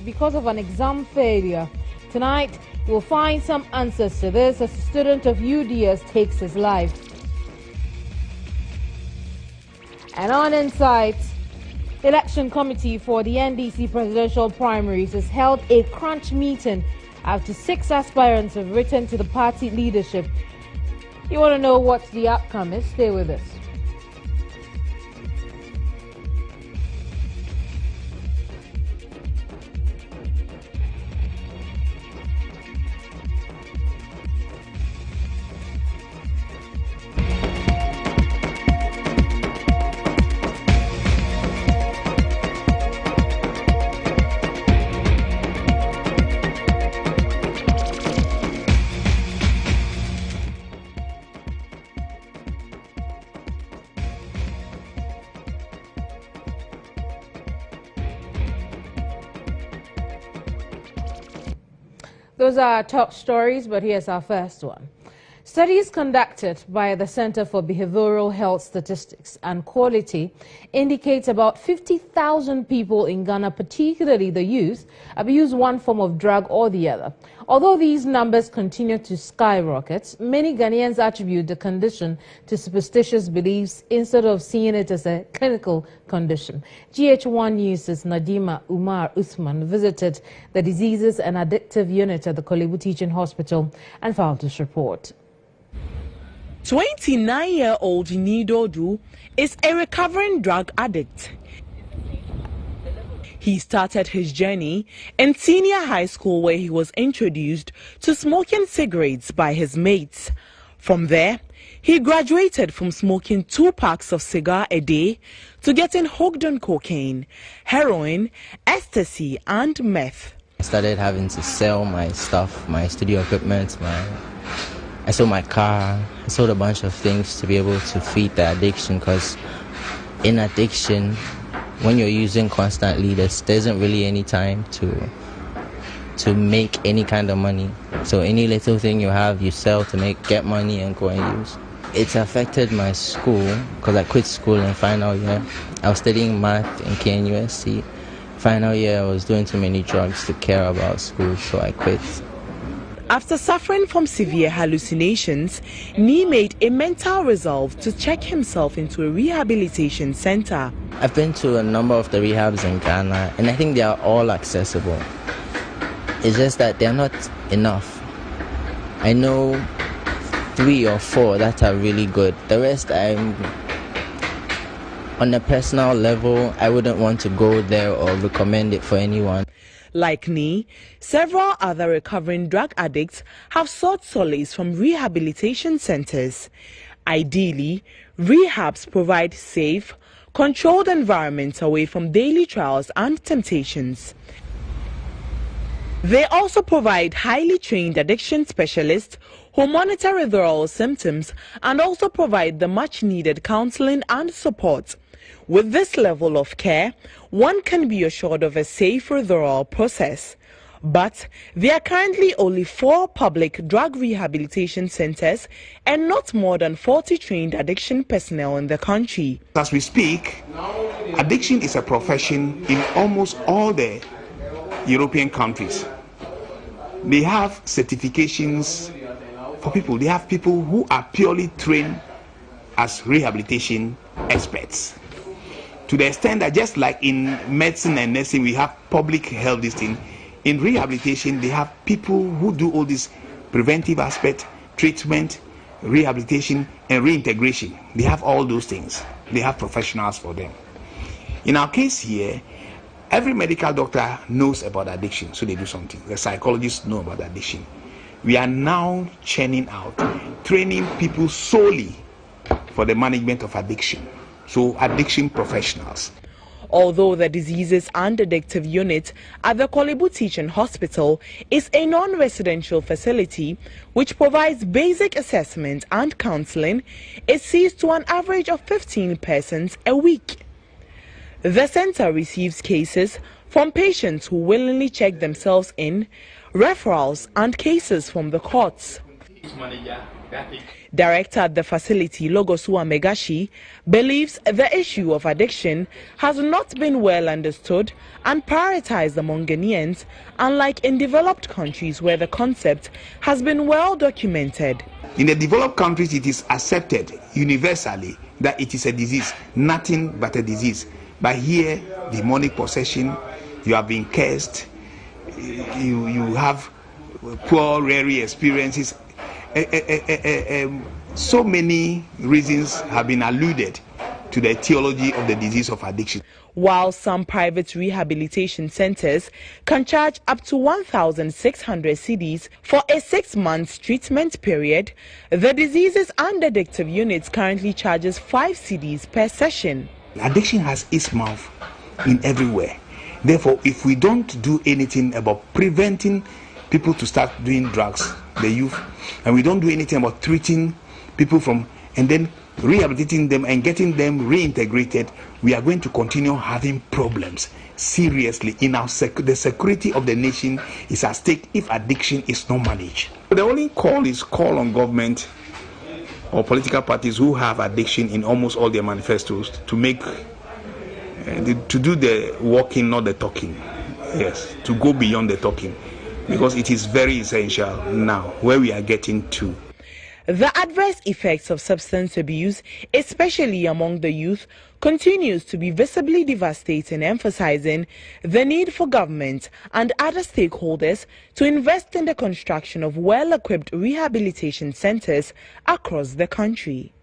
Because of an exam failure. Tonight, we'll find some answers to this as a student of UDS takes his life. And on Insight, election committee for the NDC presidential primaries has held a crunch meeting after 6 aspirants have written to the party leadership. You want to know what the outcome is? Stay with us. Those are our top stories, but here's our first one. Studies conducted by the Center for Behavioral Health Statistics and Quality indicate about 50,000 people in Ghana, particularly the youth, abuse one form of drug or the other. Although these numbers continue to skyrocket, many Ghanaians attribute the condition to superstitious beliefs instead of seeing it as a clinical condition. GH1 News' Nadima Umar Usman visited the Diseases and Addictive Unit at the Kolebu Teaching Hospital and filed this report. 29-year-old Nidodu is a recovering drug addict. He started his journey in senior high school, where he was introduced to smoking cigarettes by his mates. From there, he graduated from smoking 2 packs of cigar a day to getting hooked on cocaine, heroin, ecstasy and meth. I started having to sell my stuff, my studio equipment, I sold my car, I sold a bunch of things to be able to feed the addiction, because in addiction, when you're using constantly, there isn't really any time to make any kind of money. So any little thing you have, you sell to get money and go and use. It's affected my school, because I quit school in final year. I was studying math in KNUST. Final year, I was doing too many drugs to care about school, so I quit. After suffering from severe hallucinations, Ni made a mental resolve to check himself into a rehabilitation center. I've been to a number of the rehabs in Ghana, and I think they are all accessible. It's just that they're not enough. I know 3 or 4 that are really good. The rest, on a personal level, I wouldn't want to go there or recommend it for anyone. Like Ni, several other recovering drug addicts have sought solace from rehabilitation centers. Ideally, rehabs provide safe, controlled environments away from daily trials and temptations. They also provide highly trained addiction specialists who monitor withdrawal symptoms and also provide the much-needed counseling and support. With this level of care, one can be assured of a safe withdrawal process. But there are currently only 4 public drug rehabilitation centers and not more than 40 trained addiction personnel in the country. As we speak, addiction is a profession in almost all the European countries. They have certifications for people. They have people who are purely trained as rehabilitation experts. To the extent that just like in medicine and nursing, we have public health this thing, in rehabilitation, they have people who do all this preventive aspect, treatment, rehabilitation, and reintegration. They have all those things. They have professionals for them. In our case here, every medical doctor knows about addiction, so they do something. The psychologists know about addiction. We are now churning out, training people solely for the management of addiction. So addiction professionals. Although the Diseases and Addictive Unit at the Kolebu Teaching Hospital is a non-residential facility which provides basic assessment and counseling, it sees to an average of 15 persons a week. The center receives cases from patients who willingly check themselves in, referrals and cases from the courts. Director at the facility, Logosua Megashi, believes the issue of addiction has not been well understood and prioritized among Ghanaians, unlike in developed countries where the concept has been well documented. In the developed countries, it is accepted universally that it is a disease, nothing but a disease. But here, demonic possession, you have been cursed, you have poor, rare experiences. So many reasons have been alluded to the etiology of the disease of addiction. While some private rehabilitation centers can charge up to 1,600 cedis for a 6-month treatment period, the diseases and addictive units currently charges 5 cedis per session. Addiction has its mouth in everywhere. Therefore, if we don't do anything about preventing people to start doing drugs, the youth, and we don't do anything about treating people and then rehabilitating them and getting them reintegrated, we are going to continue having problems seriously in the security of the nation is at stake if addiction is not managed. The only call on government or political parties who have addiction in almost all their manifestos to make to do the walking, not the talking. Yes, to go beyond the talking, because it is very essential now where we are getting to. The adverse effects of substance abuse, especially among the youth, continues to be visibly devastating, emphasizing the need for government and other stakeholders to invest in the construction of well-equipped rehabilitation centers across the country.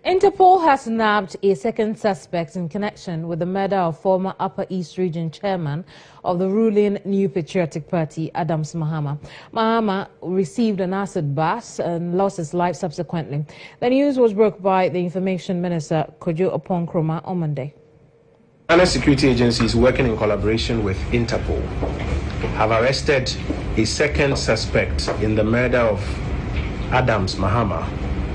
Interpol has nabbed a second suspect in connection with the murder of former Upper East Region chairman of the ruling New Patriotic Party, Adams Mahama. Mahama received an acid bath and lost his life subsequently. The news was broke by the Information Minister, Kojo Oponkroma, on Monday. Ghana security agencies working in collaboration with Interpol have arrested a second suspect in the murder of Adams Mahama,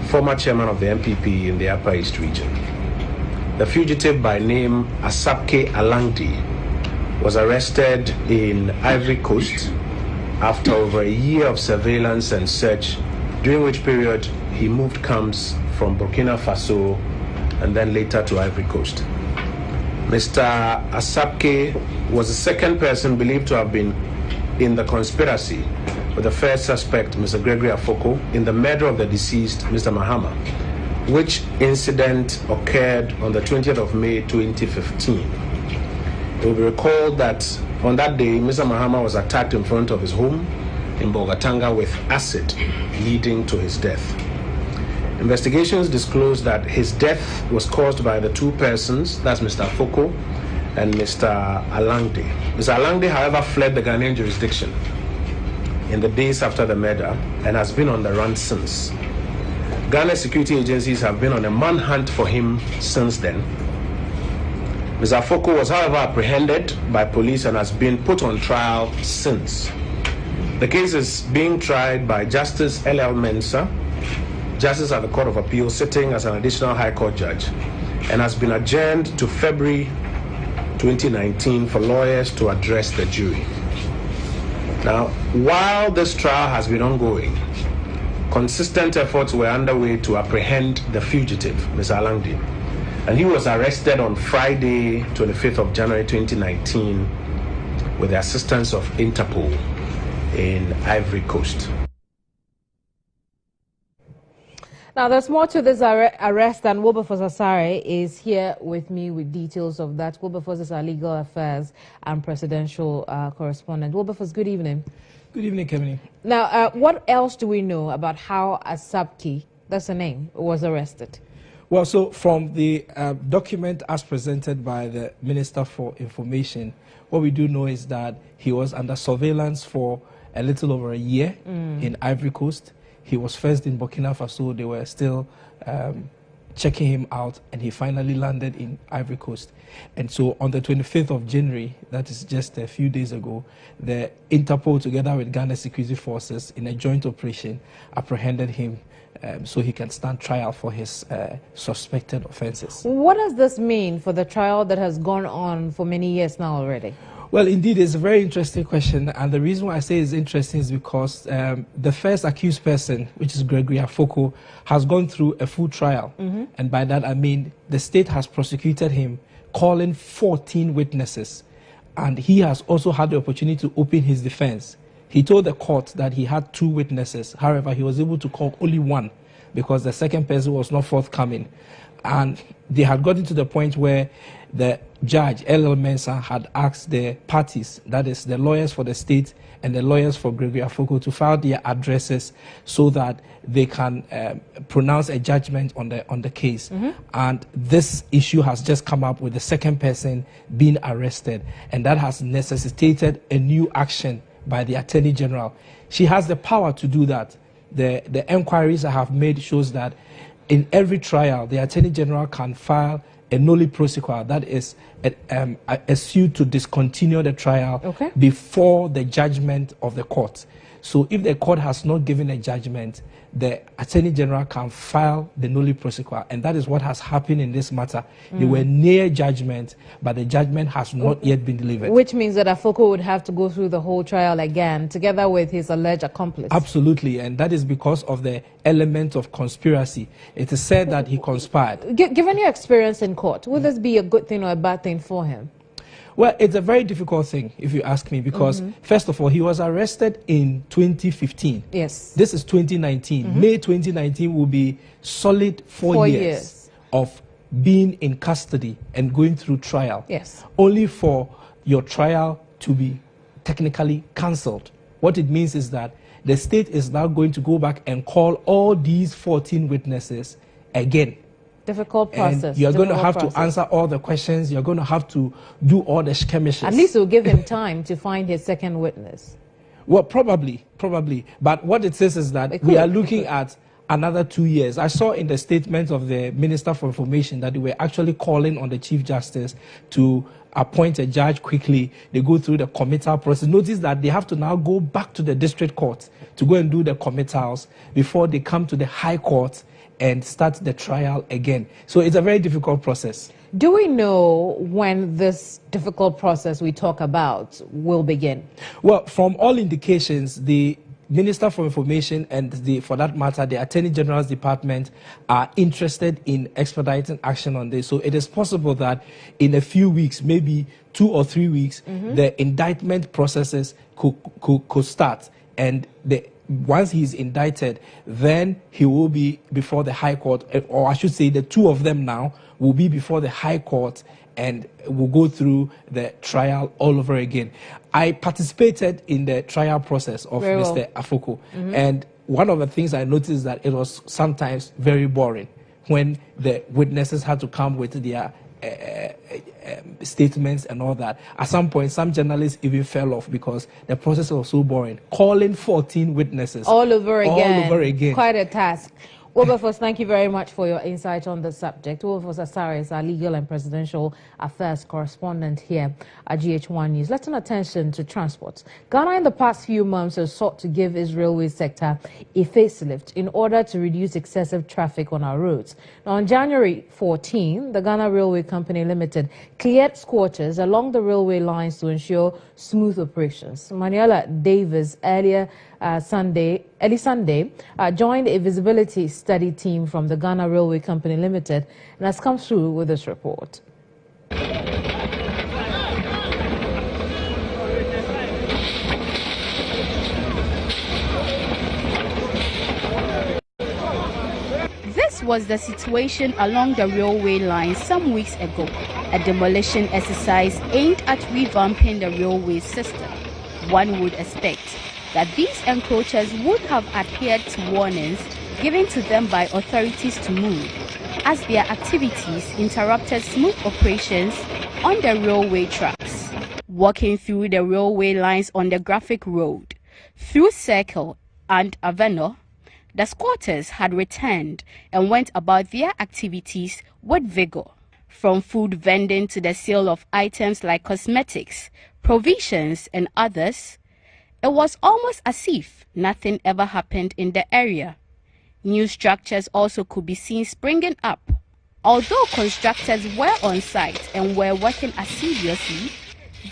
former chairman of the MPP in the Upper East region. The fugitive, by name Asapke Alangdi, was arrested in Ivory Coast after over a year of surveillance and search, during which period he moved camps from Burkina Faso and then later to Ivory Coast. Mr. Asapke was the second person believed to have been in the conspiracy with the first suspect, Mr. Gregory Afoko, in the murder of the deceased, Mr. Mahama, which incident occurred on the 20th of May 2015. It will be recalled that on that day, Mr. Mahama was attacked in front of his home in Bogatanga with acid, leading to his death. Investigations disclosed that his death was caused by the two persons, that's Mr. Afoko and Mr. Alangde. Mr. Alangde, however, fled the Ghanaian jurisdiction in the days after the murder and has been on the run since. Ghana security agencies have been on a manhunt for him since then. Mr. Afoko was, however, apprehended by police and has been put on trial since. The case is being tried by Justice L.L. Mensah, Justice at the Court of Appeal, sitting as an additional High Court judge, and has been adjourned to February 2019 for lawyers to address the jury. Now, while this trial has been ongoing, consistent efforts were underway to apprehend the fugitive, Mr. Alangdi, and he was arrested on Friday, 25th of January 2019, with the assistance of Interpol in Ivory Coast. Now, there's more to this arrest, and Wilberforce Asare is here with me with details of that. Wilberforce is our legal affairs and presidential correspondent. Wilberforce, good evening. Good evening, Keminni. Now, what else do we know about how Asapke, that's the name, was arrested? Well, so from the document as presented by the Minister for Information, what we do know is that he was under surveillance for a little over a year in Ivory Coast. He was first in Burkina Faso. They were still checking him out, and he finally landed in Ivory Coast. And so on the 25th of January, that is just a few days ago, the Interpol, together with Ghana Security Forces, in a joint operation, apprehended him so he can stand trial for his suspected offenses. What does this mean for the trial that has gone on for many years now already? Well, indeed, it's a very interesting question, and the reason why I say it's interesting is because the first accused person, which is Gregory Afoko, has gone through a full trial, and by that I mean the state has prosecuted him, calling 14 witnesses, and he has also had the opportunity to open his defense. He told the court that he had 2 witnesses, however, he was able to call only 1 because the second person was not forthcoming, and they had gotten to the point where the judge, L.L. Mensah, had asked the parties, that is the lawyers for the state and the lawyers for Gregory Afoko, to file their addresses so that they can pronounce a judgment on the case. And this issue has just come up with the second person being arrested, and that has necessitated a new action by the Attorney General. She has the power to do that. The enquiries I have made shows that in every trial, the Attorney General can file a nolle prosequi, that is a suit to discontinue the trial before the judgment of the court. So if the court has not given a judgment, the Attorney General can file the nolle prosequi, and that is what has happened in this matter. They were near judgment, but the judgment has not yet been delivered. Which means that Afoko would have to go through the whole trial again, together with his alleged accomplice. Absolutely, and that is because of the element of conspiracy. It is said that he conspired. Given your experience in court, will this be a good thing or a bad thing for him? Well, it's a very difficult thing, if you ask me, because first of all, he was arrested in 2015. Yes. This is 2019. May 2019 will be solid 4 years of being in custody and going through trial. Yes. Only for your trial to be technically cancelled. What it means is that the state is now going to go back and call all these 14 witnesses again. Difficult process. And you're going to have to answer all the questions. You're going to have to do all the skirmishes. At least it will give him time to find his second witness. Well, probably. But what it says is that we are looking at another 2 years. I saw in the statement of the Minister for Information that they were actually calling on the Chief Justice to appoint a judge quickly. They go through the committal process. Notice that they have to now go back to the district court to go and do the committals before they come to the High Court and start the trial again. So it's a very difficult process. Do we know when this difficult process we talk about will begin? Well, from all indications, the Minister for Information and, for that matter, the Attorney General's Department are interested in expediting action on this. So it is possible that in a few weeks, maybe 2 or 3 weeks, the indictment processes could start. And once he's indicted, then he will be before the High Court, or I should say the 2 of them now will be before the High Court and will go through the trial all over again. I participated in the trial process of Mr. Afoko, and one of the things I noticed is that it was sometimes very boring when the witnesses had to come with their statements and all that. At some point, some journalists even fell off because the process was so boring. Calling 14 witnesses all over again. Quite a task. Wilberforce, thank you very much for your insight on the subject. Wilberforce Asare is our legal and presidential affairs correspondent here at GH1 News. Let's turn attention to transport. Ghana in the past few months has sought to give its railway sector a facelift in order to reduce excessive traffic on our roads. Now, on January 14, the Ghana Railway Company Limited cleared squatters along the railway lines to ensure smooth operations. Manuela Davis early Sunday joined a visibility study team from the Ghana Railway Company Limited and has come through with this report. This was the situation along the railway line some weeks ago, a demolition exercise aimed at revamping the railway system. One would expect that these encroachers would have adhered to warnings given to them by authorities to move, as their activities interrupted smooth operations on the railway tracks. Walking through the railway lines on the Graphic Road, through Circle and Avenue, the squatters had returned and went about their activities with vigor. From food vending to the sale of items like cosmetics, provisions and others, it was almost as if nothing ever happened in the area. New structures also could be seen springing up. Although constructors were on site and were working assiduously,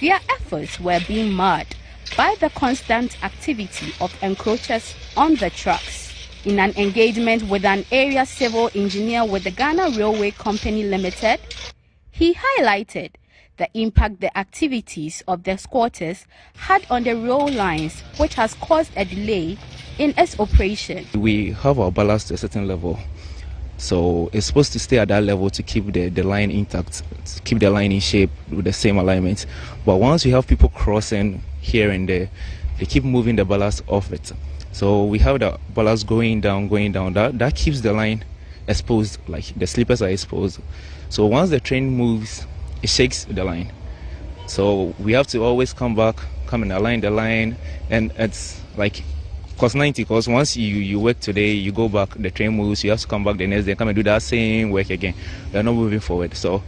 Their efforts were being marred by the constant activity of encroachers on the tracks. In an engagement with an area civil engineer with the Ghana Railway Company Limited, he highlighted the impact the activities of the squatters had on the rail lines, which has caused a delay in its operation. We have our ballast to a certain level, so it's supposed to stay at that level to keep the line intact, to keep the line in shape with the same alignment. But once you have people crossing here and there, they keep moving the ballast off it. So we have the ballast going down. That keeps the line exposed, like the sleepers are exposed. So once the train moves, it shakes the line. So we have to always come and align the line, and it's like cost 90, because once you work today, you go back, the train moves, you have to come back the next day, come and do that same work again. They're not moving forward. So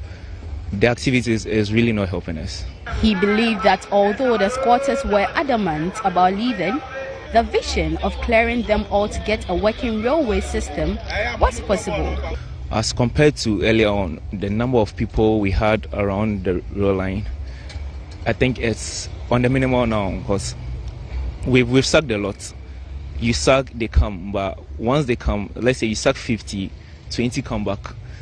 the activities is really not helping us. He believed that although the squatters were adamant about leaving, the vision of clearing them all to get a working railway system was possible. As compared to earlier on, the number of people we had around the rail line, I think it's on the minimum now, because we've sacked a lot. You sack, they come, but once they come, let's say you sack 50, 20 come back.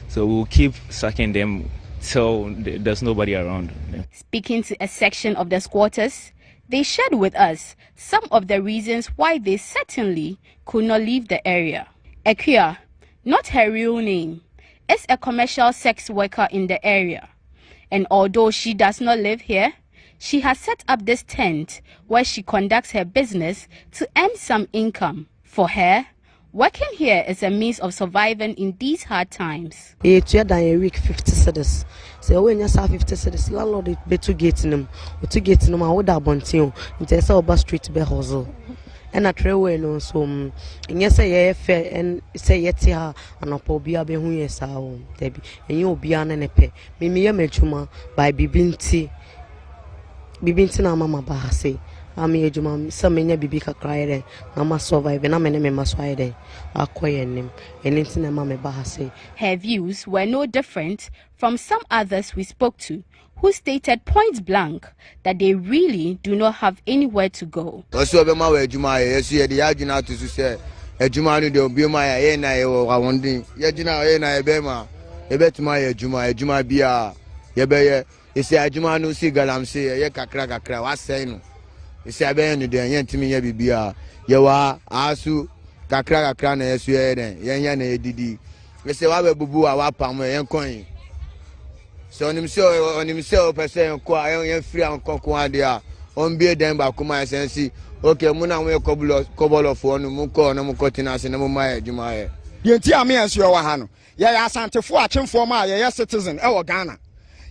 So we'll keep sacking them till there's nobody around them. Speaking to a section of the squatters, they shared with us some of the reasons why they certainly could not leave the area. Ekia, not her real name, is a commercial sex worker in the area. And although she does not live here, she has set up this tent where she conducts her business to earn some income. For her, working here is a means of surviving in these hard times. It's a week 50 cedis. So when you have 50 cedis, landlord be to get them. Or to get them, I would have bought you. It's a bus street be hustle. And a railway no so. And yes, I fair and say yet here and a pobia be who yes our Debbie. And you'll be an and pay. Mimi a mechuma by Bibinti na mama bahase. Ami ejuma some many bibi kakra mama survive na me maswaide akoyenim anything na mama bahase. Her views were no different from some others we spoke to, who stated point blank that they really do not have anywhere to go. Also be ma ejuma yesu de agina to say ejuma no de obi ma ye na ye wawondin ye gina ye na ye be ma ye betuma ejuma bia ye be ye ese ejuma no si galam se ye kakra wa say no. Isi abe no de yentimi ya bibia ye wa asu kakra na yesu ye den yenya na edidi isi wa bebubu a wa pam yen kon so onim se o pese ko yen free an kokko ade a on bie den ba kuma sensi okay mu na we kobolo fo no mu ko na mu kotina se na mu ma adwuma ye yenti ame enso ye wa ha no ye ya asantefo achemfo ma ye citizen e wo Ghana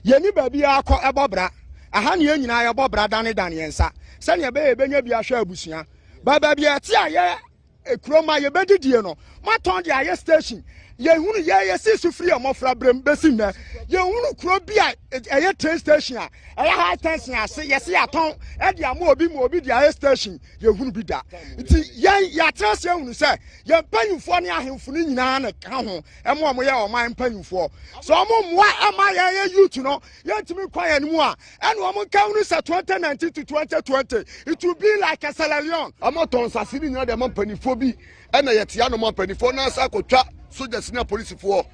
ye ni ba bia akọ ebobra aha ne nyina ye bobra dane yensa sani ebe benya bia hwa abusia baba bia ti aye ekroma ye bedidie no maton de aye station ye hunu ye sisu free amofra brem besi na ye hunu kro bia aye train station a aye high tension ase ye se aton e de ama obi de aye station ye hunu bi da nti ye ya trase hunu se ye panyufo ne ahemfo ni nyina na ka ho e mo ye o man panyufo so mo moa ama ye youth no ye ntimi kwaye ne mu a ene o mo ka hunu se 2019 to 2020 it will be like a Sierra Leone amaton sasiri nyina de mo panifo bi ene ye tia no mo panifo na sa akotwa soja senior police for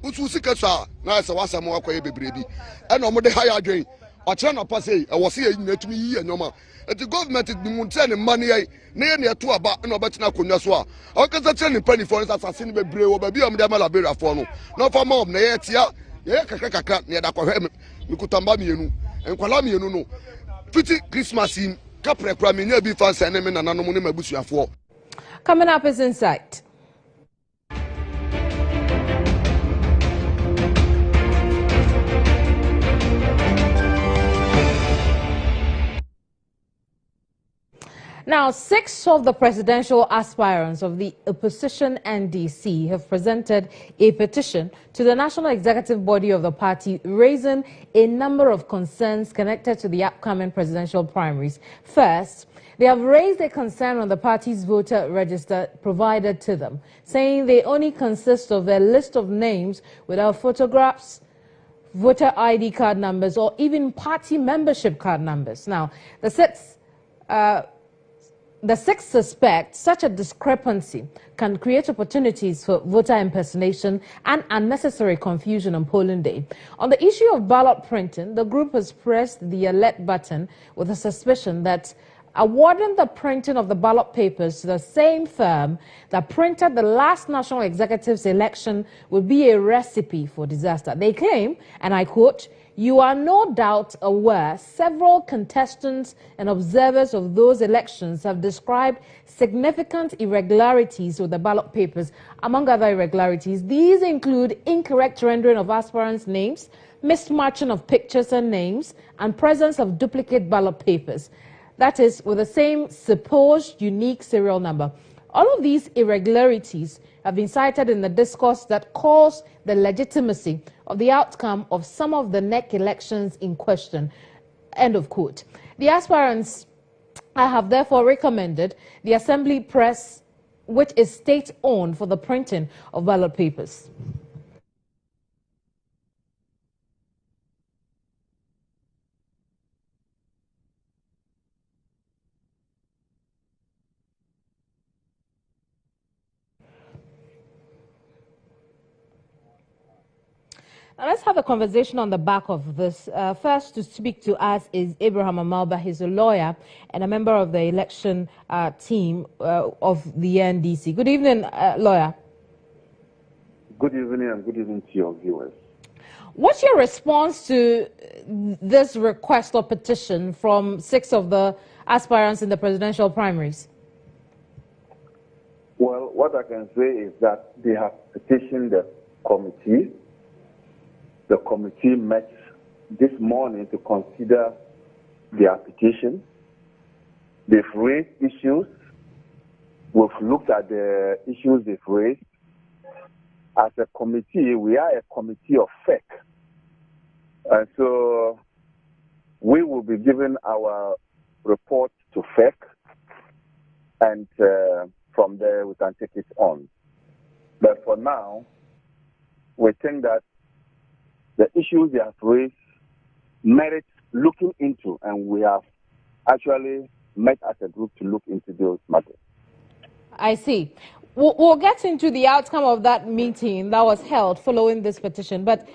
usu sikasa na se wasa mo akoye bebrebi ena omo de high adwen o kire no pass e wo se yin natumi yi enyoma the government is munte ne money na ye ne to aba na obetina konwa so a o kasa kire ne pani for asase ne bebre wo ba bi om de malabera for no no for mom na ye tia ye kakra na ye da kohwe mikutamba mienu enkwala mienu no fiti Christmas in kapre kra me nya bi fansa ne me nananom ne mabusuafo. Coming up is Insight. Now, 6 of the presidential aspirants of the opposition NDC have presented a petition to the national executive body of the party, raising a number of concerns connected to the upcoming presidential primaries. First, they have raised a concern on the party's voter register provided to them, saying they only consist of a list of names without photographs, voter ID card numbers or even party membership card numbers. Now, the six suspect such a discrepancy can create opportunities for voter impersonation and unnecessary confusion on polling day. On the issue of ballot printing, the group has pressed the alert button with a suspicion that awarding the printing of the ballot papers to the same firm that printed the last National Executive's election would be a recipe for disaster. They claim, and I quote, "You are no doubt aware several contestants and observers of those elections have described significant irregularities with the ballot papers. Among other irregularities, these include incorrect rendering of aspirants' names, mismatching of pictures and names, and presence of duplicate ballot papers. That is, with the same supposed unique serial number. All of these irregularities have been cited in the discourse that calls the legitimacy of the outcome of some of the NEC elections in question." End of quote. The aspirants have therefore recommended the Assembly press, which is state-owned, for the printing of ballot papers. Now let's have a conversation on the back of this. First to speak to us is Abraham Amalba. He's a lawyer and a member of the election team of the NDC. Good evening, lawyer. Good evening and good evening to your viewers. What's your response to this request or petition from 6 of the aspirants in the presidential primaries? Well, what I can say is that they have petitioned the committee. The committee met this morning to consider their petition. They've raised issues. We've looked at the issues they've raised. As a committee, we are a committee of FEC. And so we will be giving our report to FEC, and from there we can take it on. But for now, we think that the issues they have raised merit looking into, and we have actually met as a group to look into those matters. I see. We'll get into the outcome of that meeting that was held following this petition, but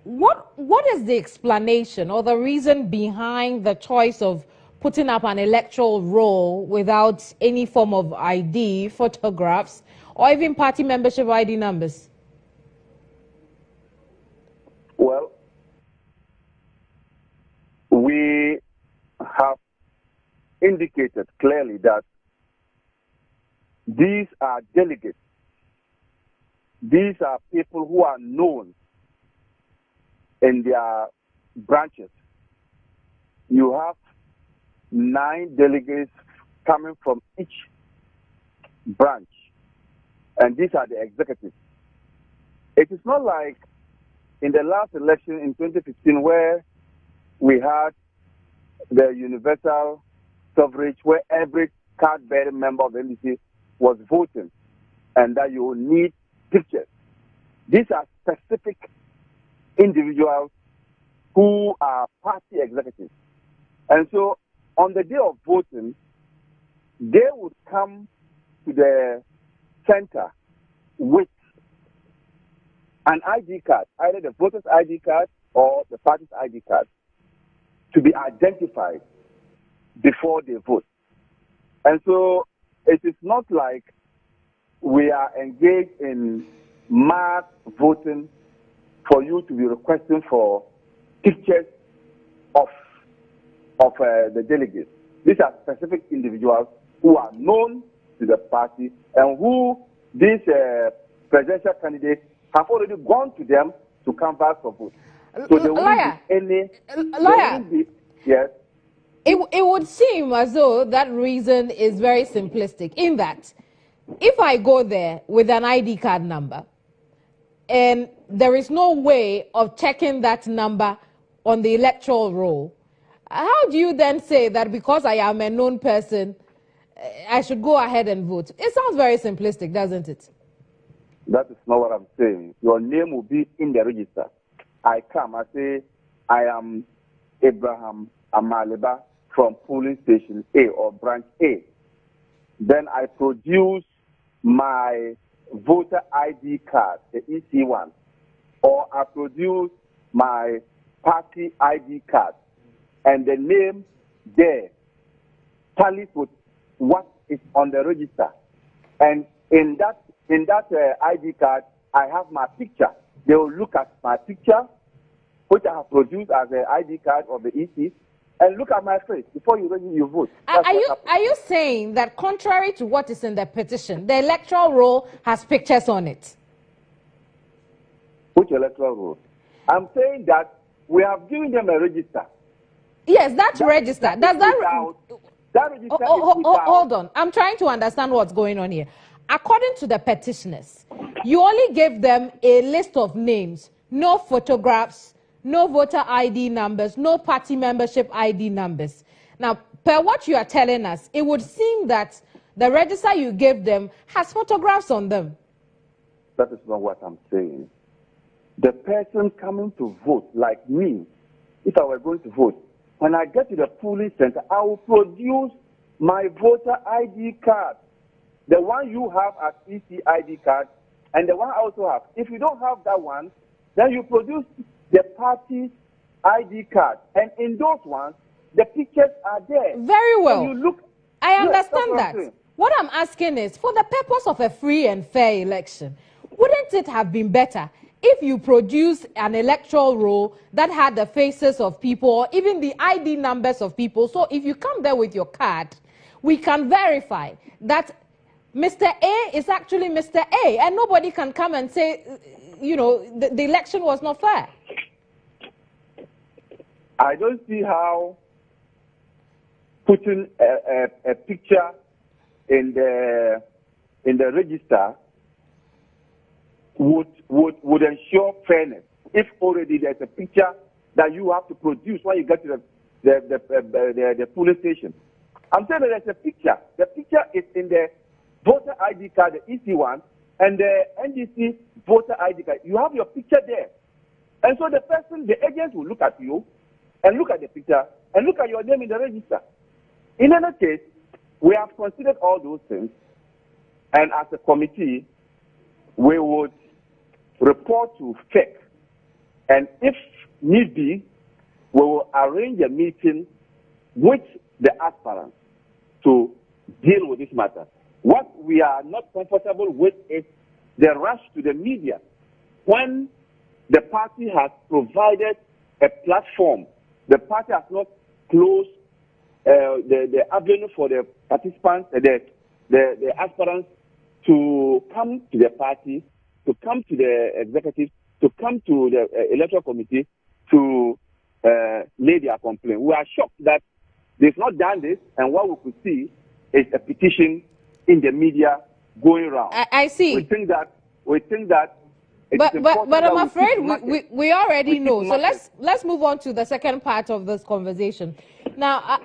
what is the explanation or the reason behind the choice of putting up an electoral roll without any form of ID, photographs, or even party membership ID numbers? Well, we have indicated clearly that these are delegates. These are people who are known in their branches. You have 9 delegates coming from each branch, and these are the executives. It is not like in the last election in 2015 where we had the universal coverage where every card-bearing member of the NDC was voting, and that you need pictures. These are specific individuals who are party executives. And so on the day of voting, they would come to the center with an ID card, either the voter's ID card or the party's ID card, to be identified before they vote. And so it is not like we are engaged in mass voting for you to be requesting for pictures of the delegates. These are specific individuals who are known to the party and who these presidential candidates have already gone to them to canvass for vote. So there won't be any... Yes? It would seem as though that reason is very simplistic, in that if I go there with an ID card number and there is no way of checking that number on the electoral roll, how do you then say that because I am a known person, I should go ahead and vote? It sounds very simplistic, doesn't it? That is not what I'm saying. Your name will be in the register. I come, I say, I am Abraham Amaleba from polling station A or branch A. Then I produce my voter ID card, the EC one, or I produce my party ID card, and the name there tallies with what is on the register. And in that ID card, I have my picture. They will look at my picture, which I have produced as an ID card of the EC, and look at my face before you vote. Are you saying that contrary to what is in the petition, the electoral roll has pictures on it? Which electoral roll? I'm saying that we have given them a register. Yes, that register. Does that register hold on. I'm trying to understand what's going on here. According to the petitioners, you only gave them a list of names, no photographs, no voter ID numbers, no party membership ID numbers. Now, per what you are telling us, it would seem that the register you gave them has photographs on them. That is not what I'm saying. The person coming to vote, like me, if I were going to vote, when I get to the polling center, I will produce my voter ID card. The one you have as EC ID card, and the one I also have. If you don't have that one, then you produce the party ID card. And in those ones, the pictures are there. Very well. You look, I understand that. What I'm asking is, for the purpose of a free and fair election, wouldn't it have been better if you produce an electoral roll that had the faces of people or even the ID numbers of people? So if you come there with your card, we can verify that Mr. A is actually Mr. A, and nobody can come and say, you know, the election was not fair. I don't see how putting a picture in the register would ensure fairness. If already there's a picture that you have to produce when you get to the polling station. I'm saying that there's a picture. The picture is in the voter ID card, the EC one, and the NDC voter ID card. You have your picture there. And so the person, the agent will look at you and look at the picture and look at your name in the register. In any case, we have considered all those things, and as a committee, we would report to FEC, and if need be, we will arrange a meeting with the aspirants to deal with this matter. What we are not comfortable with is the rush to the media when the party has provided a platform. The party has not closed the avenue for the participants, the aspirants to come to the party, to come to the executive, to come to the electoral committee to lay their complaint. We are shocked that they've not done this, and what we could see is a petition in the media going around. I see. We think that. But I'm afraid we already know. So let's move on to the second part of this conversation. Now,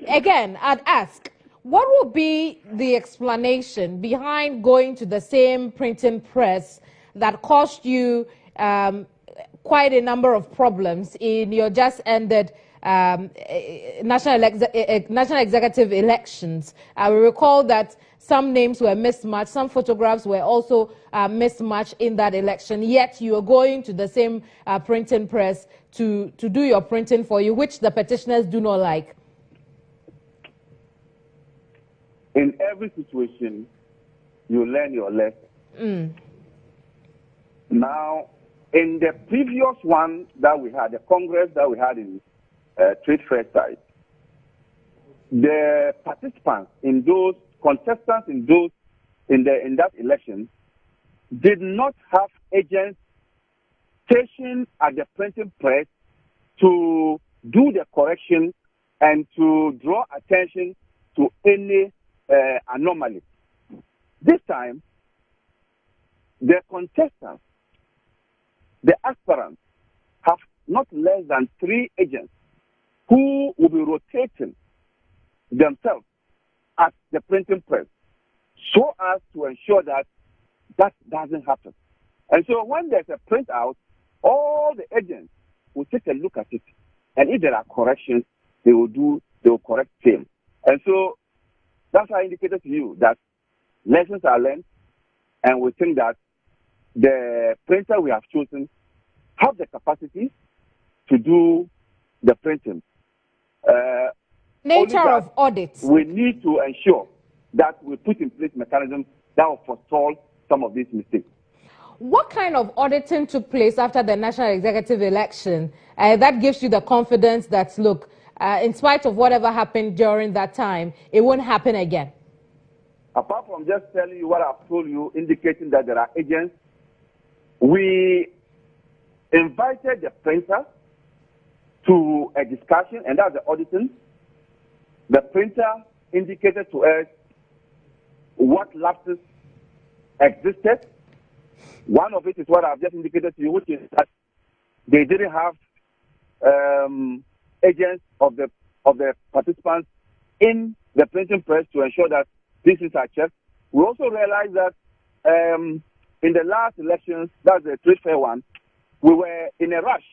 again, I'd ask, what would be the explanation behind going to the same printing press that cost you quite a number of problems in your just ended national executive elections? We recall that some names were mismatched, some photographs were also mismatched in that election, yet you are going to the same printing press to do your printing for you, which the petitioners do not like. In every situation, you learn your lesson. Now, in the previous one that we had, the Congress that we had in Trade Fair side, the participants in those contestants in that election did not have agents stationed at the printing press to do the correction and to draw attention to any anomaly. This time, the contestants, the aspirants, have not less than 3 agents who will be rotating themselves at the printing press so as to ensure that that doesn't happen. And so when there's a printout, all the agents will take a look at it. And if there are corrections, they will correct them. And so that's why I indicated to you that lessons are learned, and we think that the printer we have chosen have the capacity to do the printing. Nature of audits. We need to ensure that we put in place mechanisms that will forestall some of these mistakes. What kind of auditing took place after the national executive election that gives you the confidence that, look, in spite of whatever happened during that time, it won't happen again? Apart from just telling you what I've told you, indicating that there are agents, we invited the printer to a discussion, and that's the auditing. The printer indicated to us what lapses existed. One of it is what I've just indicated to you, which is that they didn't have agents of the participants in the printing press to ensure that these things are checked. We also realized that in the last elections, that's the trade fair one, we were in a rush.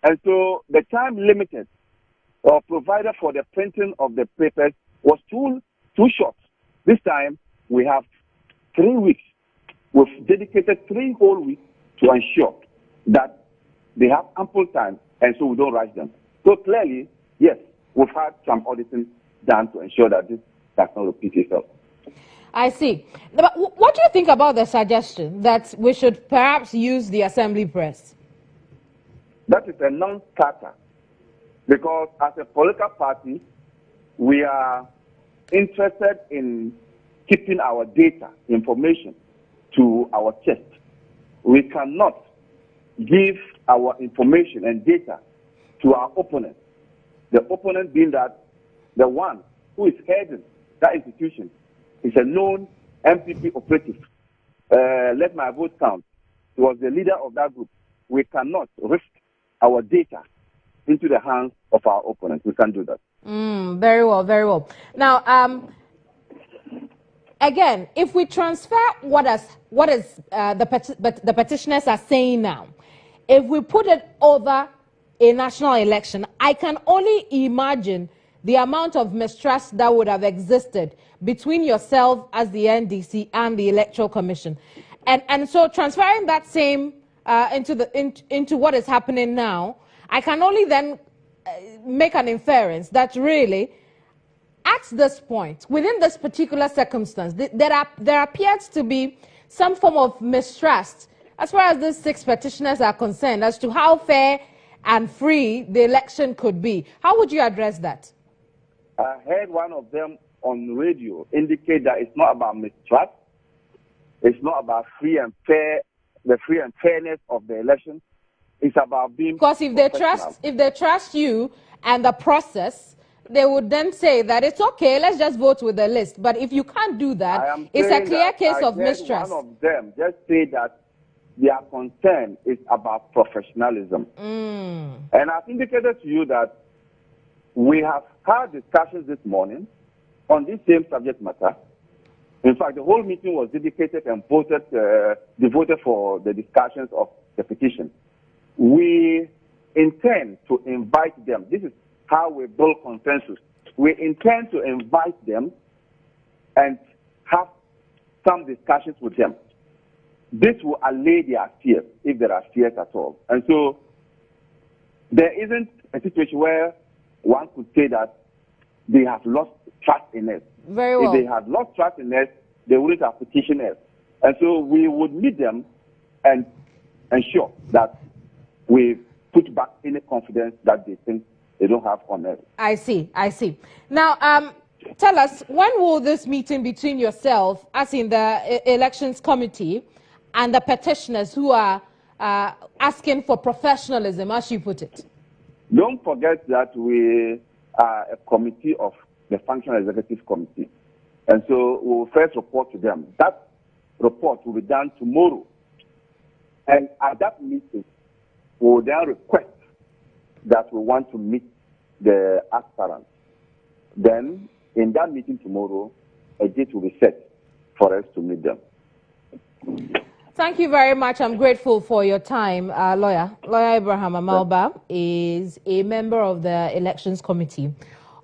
And so the time limited or provided for the printing of the papers was too short. This time, we have 3 weeks. We've dedicated 3 whole weeks to ensure that they have ample time, and so we don't rush them. So clearly, yes, we've had some auditing done to ensure that this does not repeat itself. I see. But what do you think about the suggestion that we should perhaps use the assembly press? That is a non-starter, because as a political party, we are interested in keeping our data, information, to our chest. We cannot give our information and data to our opponent. The opponent being that the one who is heading that institution is a known MPP operative. Let my vote count. He was the leader of that group. We cannot risk our data into the hands of our opponent. We can't do that. Very well, very well. Now, again, if we transfer what the petitioners are saying now, if we put it over a national election, I can only imagine the amount of mistrust that would have existed between yourself as the NDC and the Electoral Commission. And so transferring that same into what is happening now, I can only then make an inference that really, at this point, within this particular circumstance, there appears to be some form of mistrust as far as these 6 petitioners are concerned as to how fair and free the election could be. How would you address that? I heard one of them on radio indicate that it's not about mistrust. It's not about free and fair, the free and fairness of the election. It's about being because if they trust you and the process, they would then say that it's okay, let's just vote with the list. But if you can't do that, it's a clear case of mistrust. One of them just say that their concern is about professionalism. And I've indicated to you that we have had discussions this morning on this same subject matter. In fact, the whole meeting was dedicated and devoted for the discussions of the petition. We intend to invite them. This is how we build consensus. We intend to invite them and have some discussions with them. This will allay their fears, if there are fears at all. And so there isn't a situation where one could say that they have lost trust in us. Very well. If they had lost trust in us, they wouldn't have petitioned us. And so we would meet them and ensure that we put back any confidence that they think they don't have on us. I see. Now, tell us, when will this meeting between yourself, as in the elections committee, and the petitioners who are asking for professionalism, as you put it? Don't forget that we are a committee of the Functional Executive Committee. And so we will first report to them. That report will be done tomorrow. And at that meeting, we will then request that we want to meet the aspirants. Then, in that meeting tomorrow, a date will be set for us to meet them. Thank you very much. I'm grateful for your time. Lawyer Abraham Amalba is a member of the Elections Committee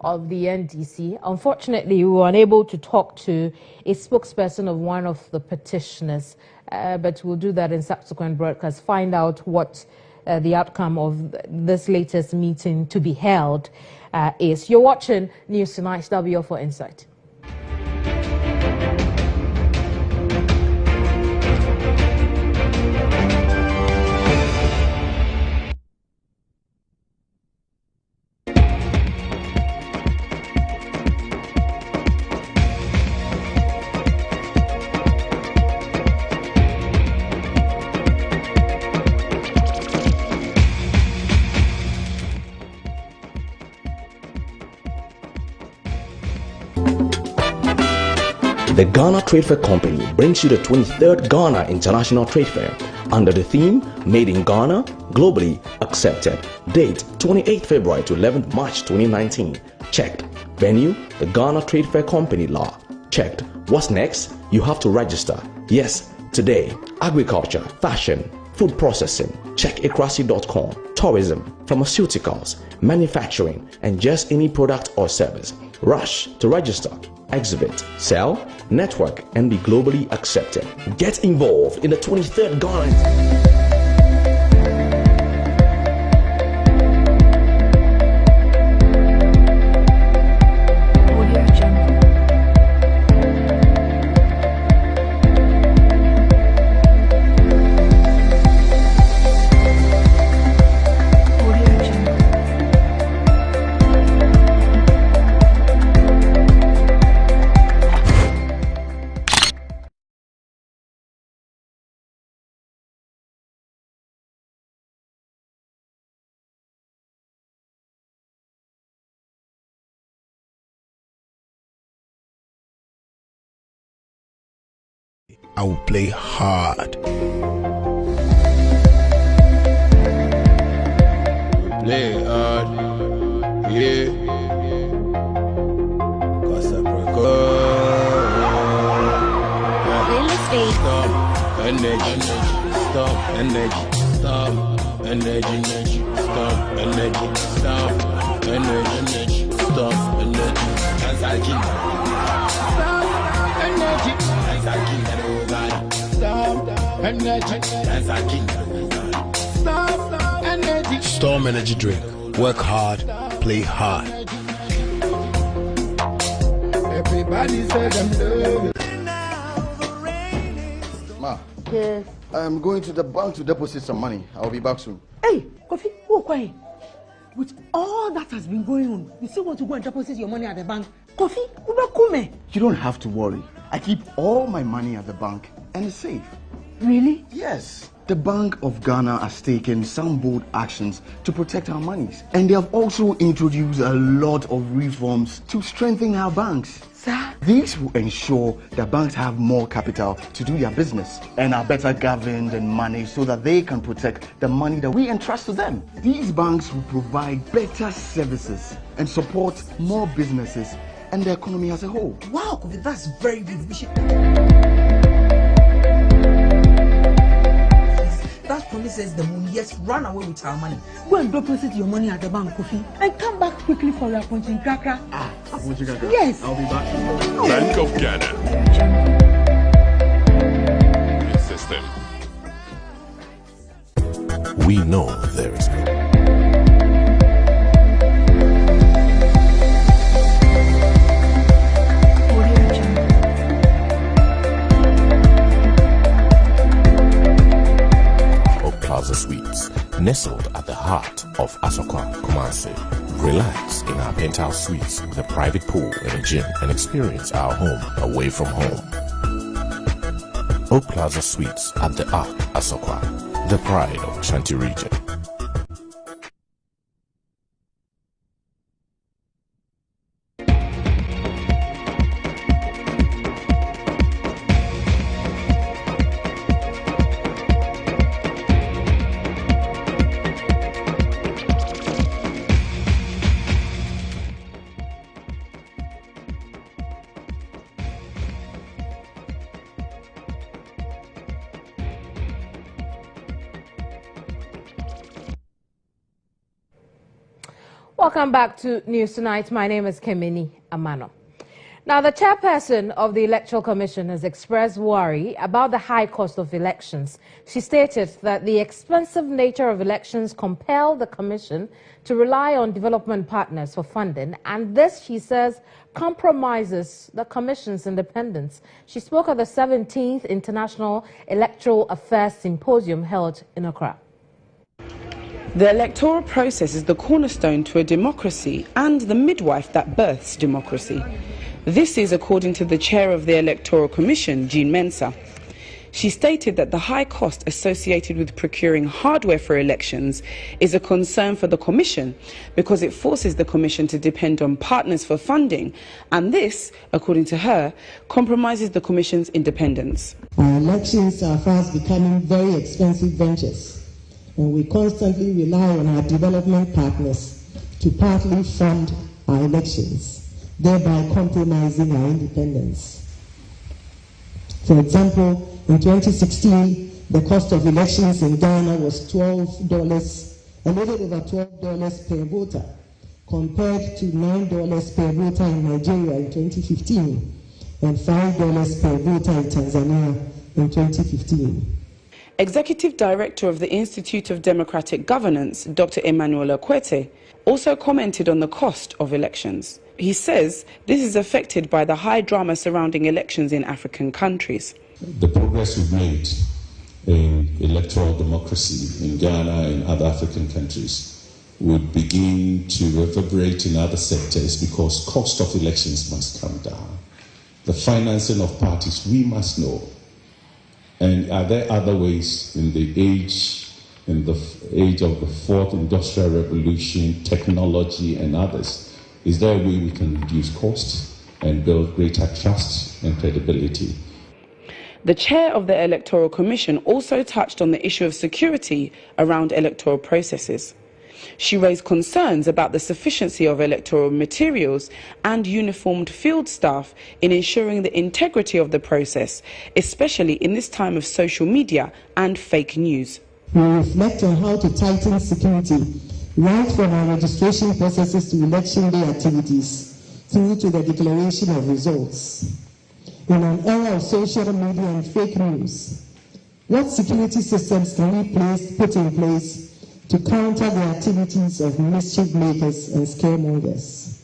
of the NDC. Unfortunately, we were unable to talk to a spokesperson of one of the petitioners, but we'll do that in subsequent broadcasts, find out what the outcome of this latest meeting to be held is. You're watching News Tonight. That'll be all for Insight. The Ghana Trade Fair Company brings you the 23rd Ghana International Trade Fair under the theme Made in Ghana, Globally Accepted. Date 28th February to 11th March 2019. Checked. Venue, the Ghana Trade Fair Company Law. Checked. What's next? You have to register. Yes, today. Agriculture, fashion, food processing. Check ekrasi.com. Tourism, pharmaceuticals, manufacturing, and just any product or service. Rush to register, exhibit, sell, network, and be globally accepted. Get involved in the 23rd Ghana. I will play hard. Play hard, yeah. Cause I stop energy, stop energy, stop energy, stop energy, stop energy, stop energy. As I keep stop energy, as I keep. Stop energy, as I keep. Stop energy. Storm energy drink. Work hard, play hard. Everybody said I'm loving. Ma, yes. I'm going to the bank to deposit some money. I'll be back soon. Hey, Kofi, walk away. With all that has been going on, you still want to go and deposit your money at the bank? Kofi, Ubakume. You don't have to worry. I keep all my money at the bank and it's safe. Really? Yes. The Bank of Ghana has taken some bold actions to protect our monies. And they have also introduced a lot of reforms to strengthen our banks. Sir? These will ensure that banks have more capital to do their business and are better governed and managed so that they can protect the money that we entrust to them. These banks will provide better services and support more businesses and the economy as a whole. Wow, that's very good. We should... That promises the moon. Yes, run away with our money. Go and deposit your money at the bank, Kofi, and come back quickly for your punching cracker. Punching cracker? Yes. I'll be back. Bank of Ghana. System. We know there is hope. Plaza Suites, nestled at the heart of Asokwa, Kumasi. Relax in our penthouse suites with a private pool and a gym and experience our home away from home. Oak Plaza Suites at the Arc, Asokwa, the pride of Shanti region. Welcome back to News Tonight. My name is Keminni Amanor. Now, the chairperson of the Electoral Commission has expressed worry about the high cost of elections. She stated that the expensive nature of elections compel the Commission to rely on development partners for funding, and this, she says, compromises the Commission's independence. She spoke at the 17th International Electoral Affairs Symposium held in Accra. The electoral process is the cornerstone to a democracy and the midwife that births democracy. This is according to the chair of the Electoral Commission, Jean Mensah. She stated that the high cost associated with procuring hardware for elections is a concern for the Commission because it forces the Commission to depend on partners for funding, and this, according to her, compromises the Commission's independence. Our elections are fast becoming very expensive ventures, and we constantly rely on our development partners to partly fund our elections, thereby compromising our independence. For example, in 2016, the cost of elections in Ghana was $12, a little over $12 per voter, compared to $9 per voter in Nigeria in 2015 and $5 per voter in Tanzania in 2015. Executive Director of the Institute of Democratic Governance, Dr. Emmanuel Akwete, also commented on the cost of elections. He says this is affected by the high drama surrounding elections in African countries. The progress we've made in electoral democracy in Ghana and other African countries would begin to reverberate in other sectors because cost of elections must come down. The financing of parties, we must know. And are there other ways in the age of the fourth industrial revolution, technology and others? Is there a way we can reduce costs and build greater trust and credibility? The chair of the Electoral Commission also touched on the issue of security around electoral processes. She raised concerns about the sufficiency of electoral materials and uniformed field staff in ensuring the integrity of the process, especially in this time of social media and fake news. We reflect on how to tighten security, right from our registration processes to election day activities, through to the declaration of results. In an era of social media and fake news, what security systems can we put in place to counter the activities of mischief makers and scaremongers?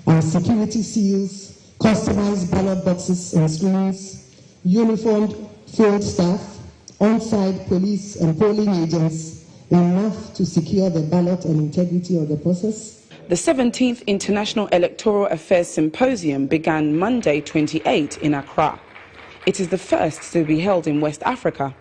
Our security seals, customized ballot boxes and screens, uniformed field staff, on-site police and polling agents, enough to secure the ballot and integrity of the process? The 17th International Electoral Affairs Symposium began Monday 28 in Accra. It is the first to be held in West Africa.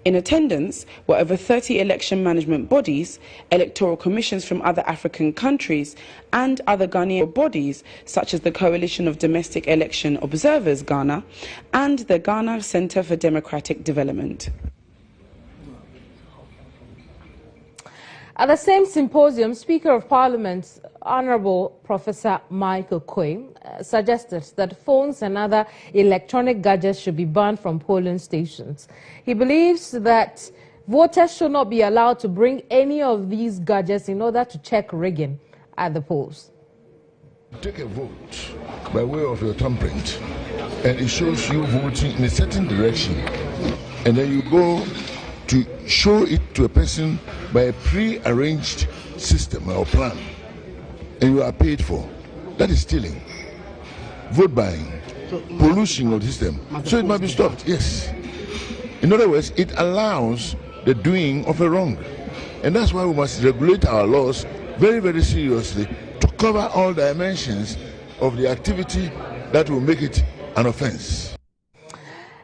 In attendance were over 30 election management bodies, electoral commissions from other African countries and other Ghanaian bodies such as the Coalition of Domestic Election Observers Ghana and the Ghana Center for Democratic Development. At the same symposium, Speaker of Parliament, Honourable Professor Michael Quay, suggested that phones and other electronic gadgets should be banned from polling stations. He believes that voters should not be allowed to bring any of these gadgets in order to check rigging at the polls. Take a vote by way of your thumbprint, and it shows you voting in a certain direction, and then you go to show it to a person by a pre-arranged system or plan, and you are paid for. That is stealing, vote buying, pollution of the system. So it must be stopped, yes. In other words, it allows the doing of a wrong. And that's why we must regulate our laws very, very seriously to cover all dimensions of the activity that will make it an offense.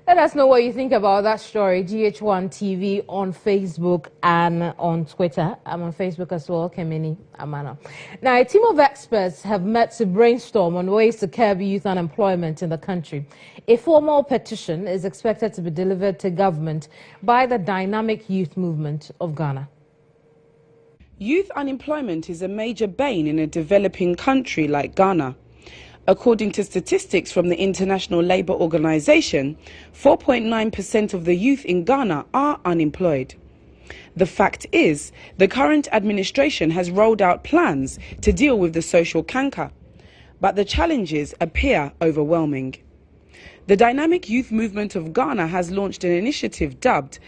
Let us know what you think about that story. GH1 TV on Facebook and on Twitter. I'm on Facebook as well, Keminni Amanor. Now, a team of experts have met to brainstorm on ways to curb youth unemployment in the country. A formal petition is expected to be delivered to government by the Dynamic Youth Movement of Ghana. Youth unemployment is a major bane in a developing country like Ghana. According to statistics from the International Labour Organization, 4.9% of the youth in Ghana are unemployed. The fact is, the current administration has rolled out plans to deal with the social canker, but the challenges appear overwhelming. The dynamic youth movement of Ghana has launched an initiative dubbed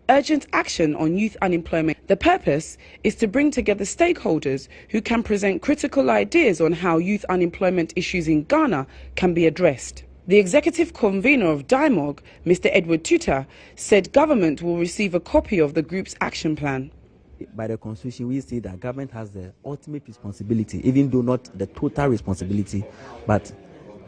Urgent Action on Youth Unemployment. The purpose is to bring together stakeholders who can present critical ideas on how youth unemployment issues in Ghana can be addressed. The executive convener of DIMOG, Mr. Edward Tuta, said government will receive a copy of the group's action plan. By the constitution, we say that government has the ultimate responsibility, even though not the total responsibility, but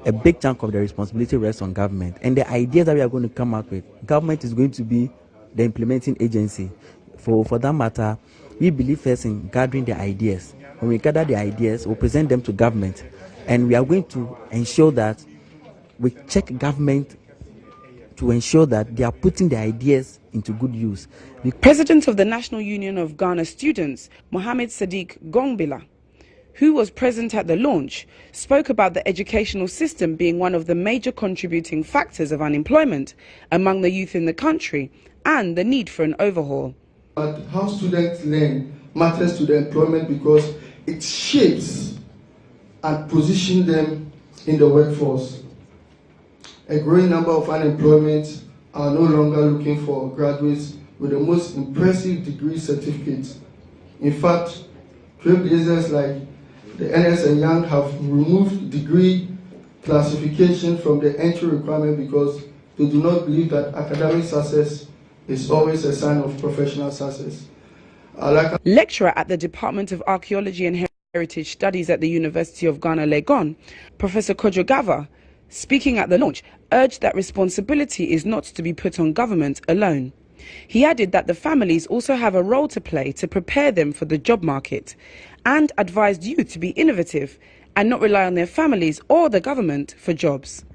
a big chunk of the responsibility rests on government. And the ideas that we are going to come up with, government is going to be the implementing agency. For that matter, we believe first in gathering the ideas. When we gather the ideas, we'll present them to government. And we are going to ensure that we check government to ensure that they are putting the ideas into good use. The President of the National Union of Ghana Students, Mohammed Sadiq Gongbila, who was present at the launch, spoke about the educational system being one of the major contributing factors of unemployment among the youth in the country and the need for an overhaul. But how students learn matters to their employment because it shapes and positions them in the workforce. A growing number of unemployment are no longer looking for graduates with the most impressive degree certificates. In fact, trailblazers like the Ernst & Young have removed degree classification from the entry requirement because they do not believe that academic success is always a sign of professional success. Lecturer at the Department of Archaeology and Heritage Studies at the University of Ghana, Legon, Professor Kojo Gava, speaking at the launch, urged that responsibility is not to be put on government alone. He added that the families also have a role to play to prepare them for the job market and advised youth to be innovative and not rely on their families or the government for jobs.